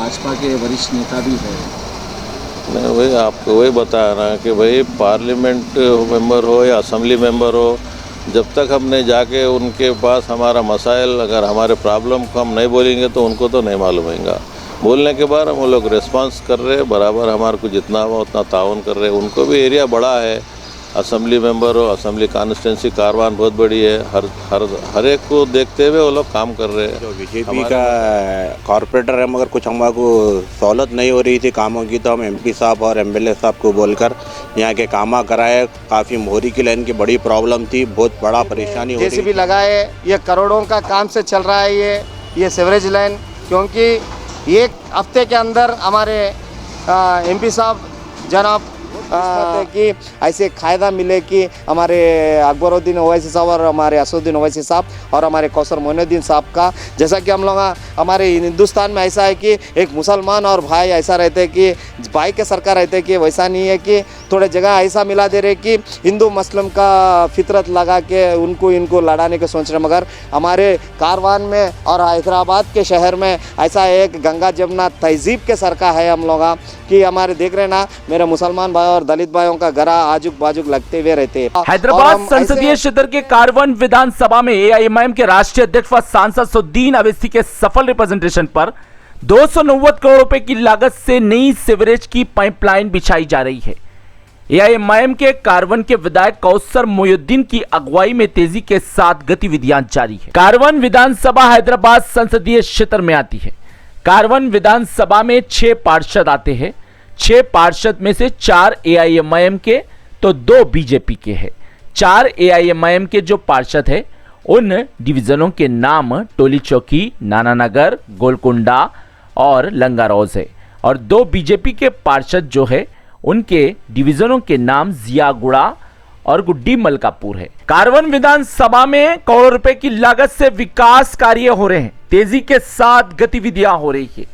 भाजपा के वरिष्ठ नेता भी है। मैं वही आपको वही बता रहा कि भाई पार्लियामेंट मेंबर हो या असेंबली मेंबर हो, जब तक हमने जाके उनके पास हमारा मसाइल, अगर हमारे प्रॉब्लम को हम नहीं बोलेंगे तो उनको तो नहीं मालूम होगा। बोलने के बाद हम लोग रिस्पांस कर रहे हैं, बराबर हमारे को जितना हुआ उतना ताउन कर रहे हैं। उनको भी एरिया बड़ा है, असेंबली मेंबर हो, असेंबली कॉन्स्टिट्यूंसी कारवान बहुत बड़ी है, हर एक को देखते हुए वो लोग काम कर रहे हैं। जो बीजेपी का कॉरपोरेटर है, मगर कुछ हमको सहूलत नहीं हो रही थी कामों की, तो हम एमपी साहब और एमएलए साहब को बोलकर यहाँ के कामा कराए। काफ़ी मोहरी की लाइन की बड़ी प्रॉब्लम थी, बहुत बड़ा परेशानी हो रही जेसीबी लगाए, ये करोड़ों का काम से चल रहा है ये सीवरेज लाइन, क्योंकि एक हफ्ते के अंदर हमारे एमपी साहब जनाब कि ऐसे फ़ायदा मिले कि हमारे अकबरुद्दीन ओवैसी साहब और हमारे असदुद्दीन ओवैसी साहब और हमारे कौसर मोइनुद्दीन साहब का, जैसा कि हम लोग हमारे हिंदुस्तान में ऐसा है कि एक मुसलमान और भाई ऐसा रहते हैं कि भाई के सरकार रहते हैं कि वैसा नहीं है कि थोड़े जगह ऐसा मिला दे रहे कि हिंदू मुस्लिम का फितरत लगा के उनको इनको लड़ाने के सोच रहे। मगर हमारे कारवान में और हैदराबाद के शहर में ऐसा एक गंगा जमुना तहजीब के सरका है हम लोग कि हमारे देख रहे ना, मेरे मुसलमान भाई और दलित भाइयों का गला आजुक बाजुक लगते हुए रहते हैं। हैदराबाद संसदीय क्षेत्र के कारवन विधानसभा में एआईएमआईएम के राष्ट्रीय अध्यक्ष व सांसद असदुद्दीन अवैसी के सफल रिप्रेजेंटेशन पर 290 करोड़ रुपए की लागत से नई सीवरेज की पाइपलाइन बिछाई जा रही है। एआईएमआईएम के कारवन के विधायक कौसर मोइनुद्दीन की अगुवाई में तेजी के साथ गतिविधियां जारी है। कारवन विधानसभा हैदराबाद संसदीय क्षेत्र में आती है। कारवन विधानसभा में 6 पार्षद आते हैं। 6 पार्षद में से 4 एआईएमआईएम के तो 2 बीजेपी के हैं। 4 एआईएमआईएम के जो पार्षद हैं उन डिवीजनों के नाम टोली चौकी, नानानगर, गोलकुंडा और लंगारौज है, और 2 बीजेपी के पार्षद जो है उनके डिवीजनों के नाम जियागुड़ा और गुड्डी मलकापुर है। कारवन विधानसभा में करोड़ों रुपए की लागत से विकास कार्य हो रहे हैं, तेजी के साथ गतिविधियां हो रही है।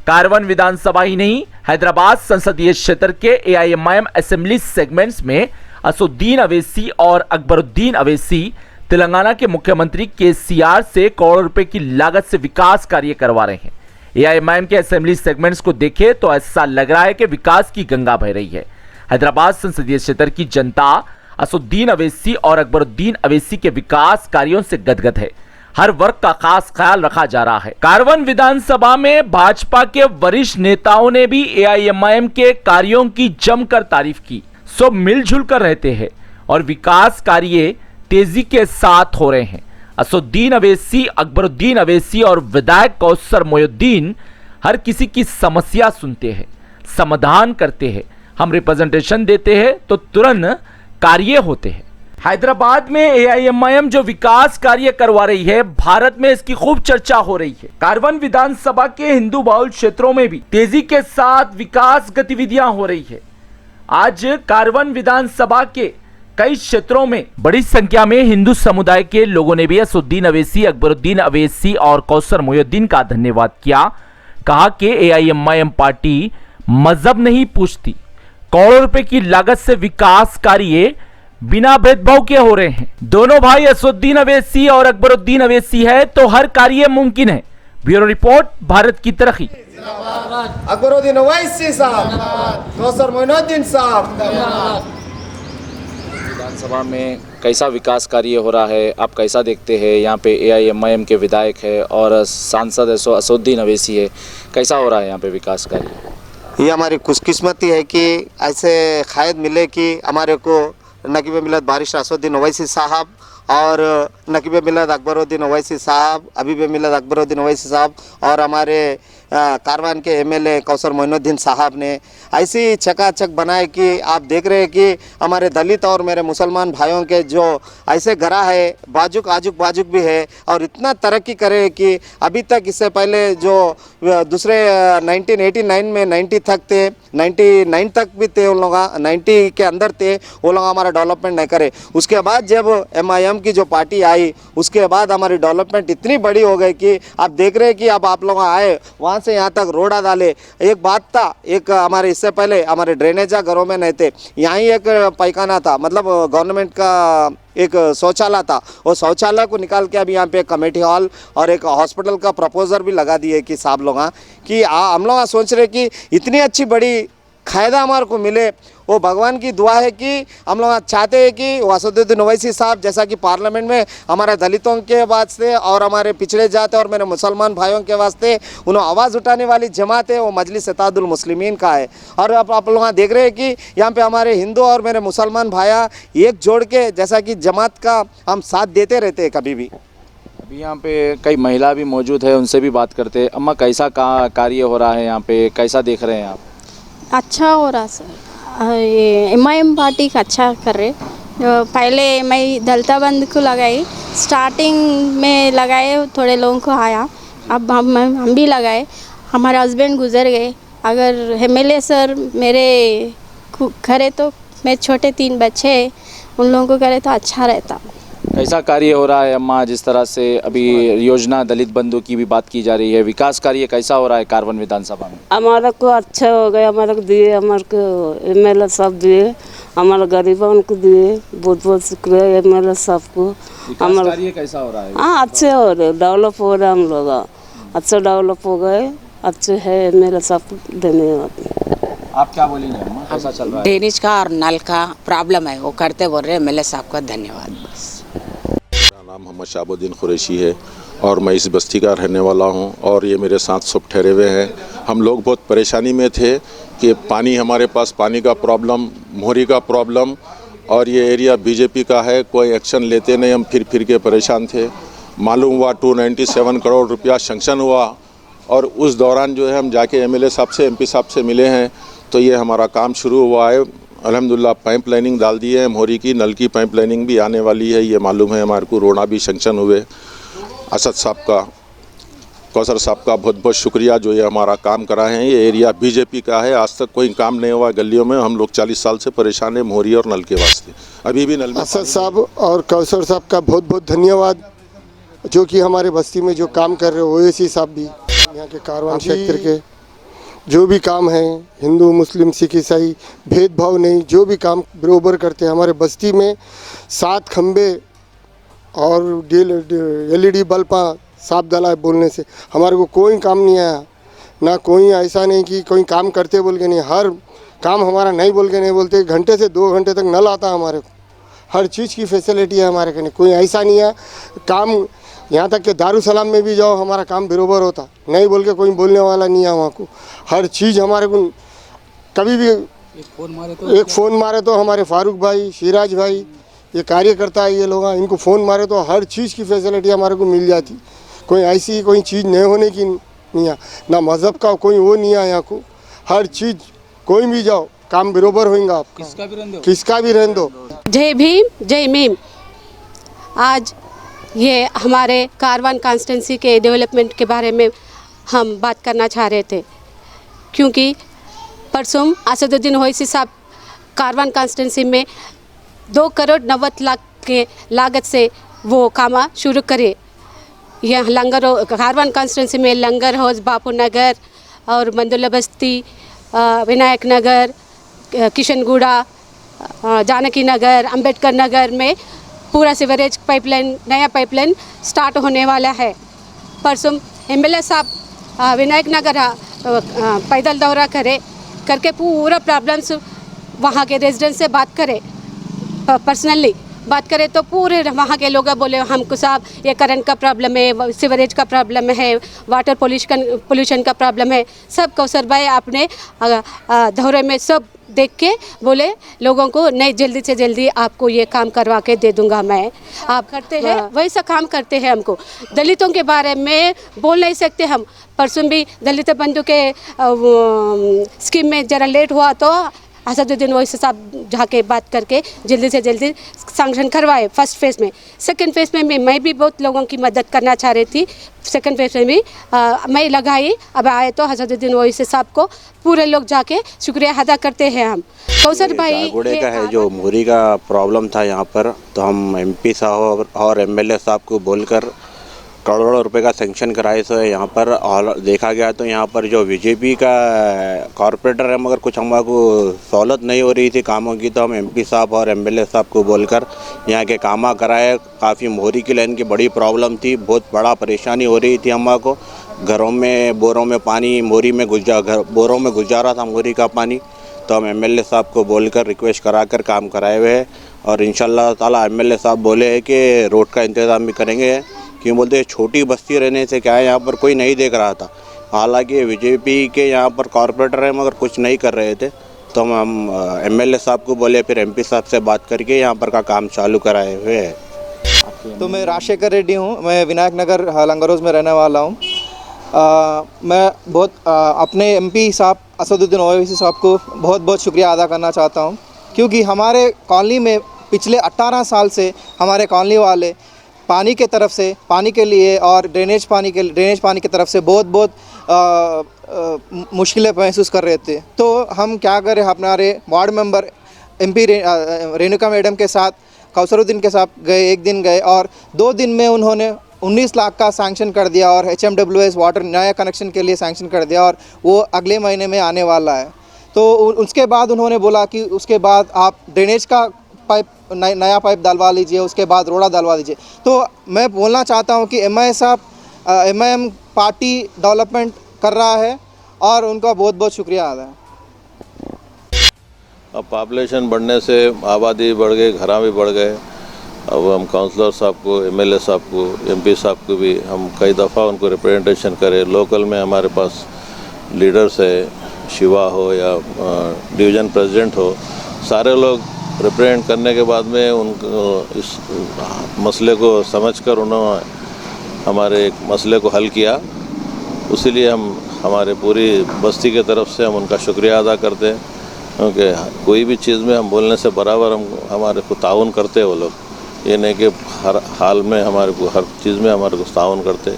कारवन विधानसभा ही नहीं, हैदराबाद संसदीय क्षेत्र के एआईएमआईएम असेंबली सेगमेंट्स में असदुद्दीन अवैसी और अकबरुद्दीन अवैसी तेलंगाना के मुख्यमंत्री केसीआर से करोड़ों रुपए की लागत से विकास कार्य करवा रहे हैं। एआईएमआईएम के असेंबली सेगमेंट्स को देखें तो ऐसा लग रहा है कि विकास की गंगा बह रही है। हैदराबाद संसदीय क्षेत्र की जनता असदुद्दीन अवैसी और अकबरुद्दीन अवैसी के विकास कार्यों से गदगद है। हर वर्ग का खास ख्याल रखा जा रहा है। कारवन विधानसभा में भाजपा के वरिष्ठ नेताओं ने भी एआईएमआईएम के कार्यों की जमकर तारीफ की। सब मिलजुल कर रहते हैं और विकास कार्य तेजी के साथ हो रहे हैं। असदुद्दीन अवैसी, अकबरुद्दीन अवैसी और विधायक कौसर मोइनुद्दीन हर किसी की समस्या सुनते हैं, समाधान करते हैं। हम रिप्रेजेंटेशन देते हैं तो तुरंत कार्य होते हैं। हैदराबाद में एआईएमआईएम जो विकास कार्य करवा रही है, भारत में इसकी खूब चर्चा हो रही है। कारवन विधानसभा के हिंदू बहुल क्षेत्रों में भी तेजी के साथ विकास गतिविधियां हो रही है। आज कारवन विधानसभा के कई क्षेत्रों में बड़ी संख्या में हिंदू समुदाय के लोगों ने भी असदुद्दीन अवैसी, अकबरुद्दीन अवैसी और कौसर मोइनुद्दीन का धन्यवाद किया। कहा कि एआईएमआईएम पार्टी मजहब नहीं पूछती, करोड़ों रुपए की लागत से विकास कार्य बिना भेदभाव के हो रहे हैं। दोनों भाई असदुद्दीन अवैसी और अकबरुद्दीन अवैसी है तो हर कार्य मुमकिन है। ब्यूरो रिपोर्ट, भारत की तरक्की। अकबरुद्दीन ओवैसी साहब, कौसर मोइनुद्दीन साहब। विधानसभा में कैसा विकास कार्य हो रहा है, आप कैसा देखते हैं? यहाँ पे एआईएमआईएम के विधायक है और सांसद असदुद्दीन अवैसी है, कैसा हो रहा है यहाँ पे विकास कार्य? ये हमारी खुशकिस्मती है कि ऐसे खायद मिले कि हमारे को नकीब मिलत बारिश असदुद्दीन ओवैसी साहब और नकीब मिलत अकबरुद्दीन ओवैसी साहब, अभी भी मिलत अकबरुद्दीन ओवैसी साहब और हमारे कारवान के एमएलए कौसर मोइनुद्दीन साहब ने ऐसी चकाचक बनाए कि आप देख रहे हैं कि हमारे दलित और मेरे मुसलमान भाइयों के जो ऐसे घरा है, बाजुक आजुक बाजुक भी है और इतना तरक्की करे कि अभी तक इससे पहले जो दूसरे 1989 में 90 तक थे, 99 तक भी थे उन लोग, 90 के अंदर थे वो लोग, हमारा डेवलपमेंट नहीं करे। उसके बाद जब एमआईएम की जो पार्टी आई उसके बाद हमारी डेवलपमेंट इतनी बड़ी हो गई कि आप देख रहे हैं कि अब आप लोग आए वहाँ से यहाँ तक रोड़ा डाले। एक बात था, एक हमारे इससे पहले हमारे ड्रेनेजा घरों में नहीं थे, यहाँ ही एक पैखाना था, मतलब गवर्नमेंट का एक शौचालय था, वो शौचालय को निकाल के अभी यहाँ पे कमेटी हॉल और एक हॉस्पिटल का प्रपोजल भी लगा दिए कि साहब लोग कि हम लोग सोच रहे कि इतनी अच्छी बड़ी क़ायदा हमारे को मिले। वो भगवान की दुआ है कि हम लोग चाहते हैं कि असदुद्दीन ओवैसी साहब जैसा कि पार्लियामेंट में हमारे दलितों के वास्ते और हमारे पिछड़े जाते और मेरे मुसलमान भाइयों के वास्ते उन्हें आवाज़ उठाने वाली जमात है वो मजलिस इत्तेहादुल मुस्लिमीन का है। और अब आप लोग देख रहे हैं कि यहाँ पे हमारे हिंदू और मेरे मुसलमान भाइयाँ एक जोड़ के जैसा कि जमात का हम साथ देते रहते हैं कभी भी। अभी यहाँ पे कई महिला भी मौजूद है, उनसे भी बात करते हैं। अम्मा, कैसा कार्य हो रहा है यहाँ पे, कैसा देख रहे हैं आप? अच्छा हो रहा सर, ये MIM पार्टी का अच्छा कर रहे। पहले मैं दलिता बंद को लगाई, स्टार्टिंग में लगाए, थोड़े लोगों को आया, अब हम भी लगाए। हमारे हस्बैंड गुजर गए, अगर MLA सर मेरे करे तो मैं छोटे 3 बच्चे उन लोगों को करे तो अच्छा रहता। कैसा कार्य हो रहा है अम्मा? जिस तरह से अभी योजना दलित बंधु की भी बात की जा रही है, विकास कार्य कैसा हो रहा है कारवन विधानसभा में? हमारा को अच्छा हो गया, हमारे को दिए, हमारे को MLA सब दिए, हमारे गरीबों को दिए। बहुत बहुत शुक्रिया MLA साहब को। विकास कार्य कैसा हो रहा है? हाँ, अच्छे हो रहे, डेवलप हो रहा है, हम लोग अच्छा डेवलप हो गए, अच्छे है MLA साहब को धन्यवाद। आप क्या बोलेंगे अम्मा, कैसा चल रहा है? ड्रेनेज का और नल का प्रॉब्लम है, वो करते बोल रहे MLA साहब का धन्यवाद। बस। मेरा नाम मोहम्मद शाहबुद्दीन कुरैशी है और मैं इस बस्ती का रहने वाला हूं और ये मेरे साथ सब ठहरे हुए हैं। हम लोग बहुत परेशानी में थे कि पानी, हमारे पास पानी का प्रॉब्लम, मोहरी का प्रॉब्लम, और ये एरिया बीजेपी का है, कोई एक्शन लेते नहीं। हम फिर के परेशान थे। मालूम हुआ 297 करोड़ रुपया सेंक्शन हुआ और उस दौरान जो है हम जाके MLA साहब से, MP साहब से मिले हैं, तो ये हमारा काम शुरू हुआ है। अल्हम्दुलिल्लाह पाइप लाइनिंग डाल दी है, मोहरी की, नल की पाइप लाइनिंग भी आने वाली है, ये मालूम है हमारे को। रोड़ा भी सेंक्शन हुए। असद साहब का, कौसर साहब का बहुत बहुत शुक्रिया जो ये हमारा काम करा है। ये एरिया बीजेपी का है, आज तक कोई काम नहीं हुआ गलियों में। हम लोग 40 साल से परेशान है मोहरी और नल के वास्ते। अभी भी नल में असद साहब और कौसर साहब का बहुत बहुत धन्यवाद, जो कि हमारे बस्ती में जो काम कर रहे हो। ओवैसी साहब भी यहाँ के कारवान सेक्टर के जो भी काम है, हिंदू मुस्लिम सिख ईसाई भेदभाव नहीं, जो भी काम बराबर करते हैं। हमारे बस्ती में 7 खंबे और LED बल्ब साफ डाला है बोलने से, हमारे को कोई काम नहीं आया। ना कोई ऐसा नहीं कि कोई काम करते बोल के नहीं, हर काम हमारा नहीं बोल के नहीं बोलते। घंटे से 2 घंटे तक नल आता हमारे को, हर चीज़ की फैसिलिटी है हमारे को। कोई ऐसा नहीं है काम, यहाँ तक कि दारुसलाम में भी जाओ हमारा काम बराबर होता, नहीं बोल के कोई बोलने वाला नहीं है वहाँ को। हर चीज़ हमारे को, कभी भी एक फ़ोन मारे तो हमारे फारूक भाई, सिराज भाई, ये कार्यकर्ता है ये लोग, इनको फ़ोन मारे तो हर चीज़ की फैसिलिटी हमारे को मिल जाती। कोई ऐसी कोई चीज़ नहीं होने की नहीं है, ना मज़हब का कोई वो नहीं है यहाँ को। हर चीज़ कोई भी जाओ काम बराबर होगा आपका, किसका भी रहने दो। जय भीम, जय मीम। आज ये हमारे कारवान कॉन्स्टिट्यूंसी के डेवलपमेंट के बारे में हम बात करना चाह रहे थे, क्योंकि परसों असदुद्दीन ओवैसी साहब कारवान कॉन्स्टिट्यूंसी में 2 करोड़ 90 लाख के लागत से वो काम शुरू करे। यह लंगर कारवान कॉन्स्टिट्यूंसी में लंगर हाउस, बापू नगर और मंदुला बस्ती, विनायक नगर, किशनगुड़ा, जानकी नगर, अंबेडकर नगर में पूरा सीवरेज पाइपलाइन, नया पाइपलाइन स्टार्ट होने वाला है। परसों MLA साहब विनायक नगर पैदल दौरा करके पूरा प्रॉब्लम्स वहाँ के रेजिडेंट से बात करें, पर्सनली बात करें तो पूरे वहाँ के लोग बोले हमको साहब ये करंट का प्रॉब्लम है, सीवरेज का प्रॉब्लम है, वाटर पोल्यूशन का प्रॉब्लम है। सब कौसर भाई अपने दौरे में सब देख के बोले लोगों को, नहीं जल्दी से जल्दी आपको ये काम करवा के दे दूंगा मैं। आप करते हैं वैसा काम करते हैं। हमको दलितों के बारे में बोल नहीं सकते हम। परसों भी दलित बंधु के स्कीम में ज़रा लेट हुआ तो असदुद्दीन ओवैसी साहब जाके बात करके जल्दी से जल्दी सैंक्शन करवाए फर्स्ट फेज़ में। सेकंड फेज़ में मैं भी बहुत लोगों की मदद करना चाह रही थी। सेकंड फेज़ में भी मैं लगाई, अब आए तो असदुद्दीन ओवैसी साहब को पूरे लोग जाके शुक्रिया अदा करते हैं हम। कौसर भाई घोड़े का है जो मोहरी का प्रॉब्लम था यहाँ पर, तो हम MP साहब और MLA साहब को बोलकर करोड़ों रुपए का सेंक्शन कराए सो है यहाँ पर। और देखा गया तो यहाँ पर जो बीजेपी का कॉरपोरेटर है, मगर कुछ हमारे को सहूलत नहीं हो रही थी कामों की, तो हम एमपी साहब और एमएलए साहब को बोलकर यहाँ के कामा कराए। काफ़ी मोरी की लाइन की बड़ी प्रॉब्लम थी, बहुत बड़ा परेशानी हो रही थी हमारे को। घरों में बोरों में पानी मोरी में बोरों में घुस जा रहा था मोरी का पानी। तो हम एमएलए साहब को बोलकर रिक्वेस्ट कराकर काम कराए हुए हैं। और इंशाल्लाह ताला एमएलए साहब बोले हैं कि रोड का इंतज़ाम भी करेंगे। क्यों बोलते हैं, छोटी बस्ती रहने से क्या है, यहाँ पर कोई नहीं देख रहा था। हालांकि बीजेपी के यहाँ पर कॉरपोरेटर हैं, मगर कुछ नहीं कर रहे थे। तो हम एमएलए साहब को बोले, फिर एमपी साहब से बात करके यहाँ पर का काम चालू कराए हुए हैं। तो मैं राजशेखर रेड्डी हूँ, मैं विनायक नगर लंगरोज में रहने वाला हूँ। मैं अपने एमपी साहब असदुद्दीन ओवैसी साहब को बहुत बहुत शुक्रिया अदा करना चाहता हूँ, क्योंकि हमारे कॉलोनी में पिछले 18 साल से हमारे कॉलोनी वाले पानी के तरफ से, पानी के लिए और ड्रेनेज पानी की तरफ से बहुत मुश्किलें महसूस कर रहे थे। तो हम क्या करें, हमारे ward member MP Renuka madam के साथ, कौसरुद्दीन के साथ गए, एक दिन गए और 2 दिन में उन्होंने 19 लाख का सैंक्शन कर दिया और HMWS वाटर नया कनेक्शन के लिए सैंक्शन कर दिया और वो अगले महीने में आने वाला है। तो उसके बाद उन्होंने बोला कि उसके बाद आप ड्रेनेज का पाइप नया पाइप डलवा लीजिए, उसके बाद रोड़ा डलवा दीजिए। तो मैं बोलना चाहता हूं कि MIM पार्टी डेवलपमेंट कर रहा है और उनका बहुत बहुत शुक्रिया अदा है। अब पॉपुलेशन बढ़ने से आबादी बढ़ गई, घर भी बढ़ गए। अब हम काउंसलर साहब को, एमएलए साहब को, एमपी साहब को भी हम कई दफ़ा उनको रिप्रेजेंटेशन करे। लोकल में हमारे पास लीडर्स है, शिवा हो या डिवीज़न प्रेसिडेंट हो, सारे लोग रिप्रेजेंट करने के बाद में उनको इस मसले को समझकर उन्होंने हमारे एक मसले को हल किया। उसीलिए हम हमारे पूरी बस्ती के तरफ से हम उनका शुक्रिया अदा करते हैं, क्योंकि कोई भी चीज़ में हम बोलने से बराबर हमारे को ताउन करते हैं वो लोग। ये नहीं कि हर हाल में हमारे को हर चीज़ में हमारे को ताउन करते,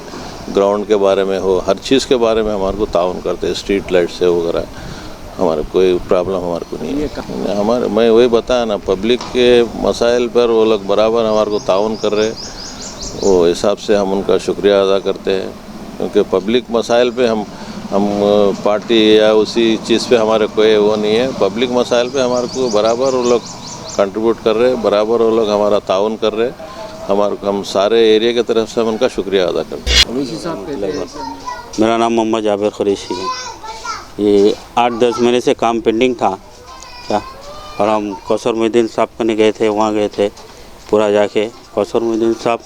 ग्राउंड के बारे में हो, हर चीज़ के बारे में हमारे को ताउन करते, स्ट्रीट लाइट से वगैरह हमारे कोई प्रॉब्लम हमारे को नहीं है। हमारे मैं वही बताया ना, पब्लिक के मसाइल पर वो लोग बराबर हमारे को ताउन कर रहे, वो हिसाब से हम उनका शुक्रिया अदा करते हैं। क्योंकि पब्लिक मसाइल पे हम पार्टी या उसी चीज़ पे हमारे कोई वो नहीं है। पब्लिक मसाइल पे हमारे को बराबर वो लोग कंट्रीब्यूट कर रहे, बराबर वो लोग हमारा ताउन कर रहे। हम सारे एरिया की तरफ से हम उनका शुक्रिया अदा करते हैं। मेरा नाम मोहम्मद जाबिर कुरैशी है। ये 8-10 महीने से काम पेंडिंग था क्या, और हम कौसर मोहिउद्दीन साहब कने गए थे, वहाँ गए थे पूरा जाके। कौसर मोहिउद्दीन साहब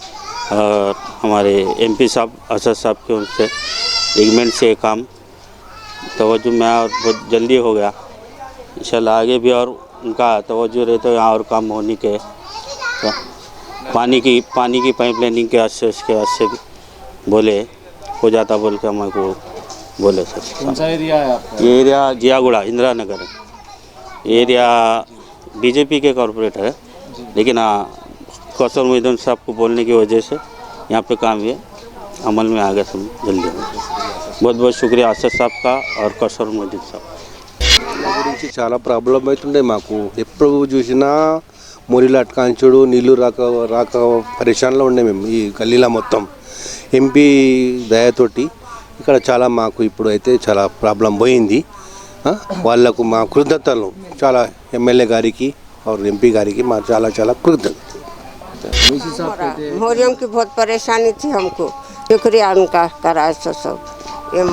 और हमारे एमपी साहब असद साहब के उनसे एग्रीमेंट से काम तवज्जो में और बहुत जल्दी हो गया। इंशाल्लाह आगे भी और उनका तवज्जो रहे तो यहाँ और काम होने के क्या, पानी की पाइपलाइनिंग के वास्ते बोले हो जाता बोल के हमारे को बोले सर। कौन सा एरिया है आपका? ये एरिया जियागुड़ा इंदिरा नगर है। एरिया बीजेपी के कॉरपोरेटर है, लेकिन कौसर मोहिउद्दीन साहब को बोलने की वजह से यहाँ पे काम ये अमल में आ गया, सब जल्दी हो गया। बहुत बहुत शुक्रिया असद साहब का और कौसर मोहिउद्दीन साहब। గురించి చాలా ప్రాబ్లం అవుతుండే మాకు. ఎప్పుడు చూసినా మోరీలు అట్కాంచుడు, నీళ్లు రాక పరేషాన్లో ఉండే మేము ఈ గల్లీలో మొత్తం. ఎంపీ దయతోటి ఇక్కడ చాలా మాకు ఇప్పుడు అయితే చాలా ప్రాబ్లం పోయింది. వాళ్ళకు మా కృతజ్ఞతలు చాలా ఎమ్మెల్యే గారికి और एमपी గారికి మా చాలా చాలా కృతజ్ఞతలు. मोरियम की बहुत परेशानी थी हमको, शुक्रिया उनका कराए सब ये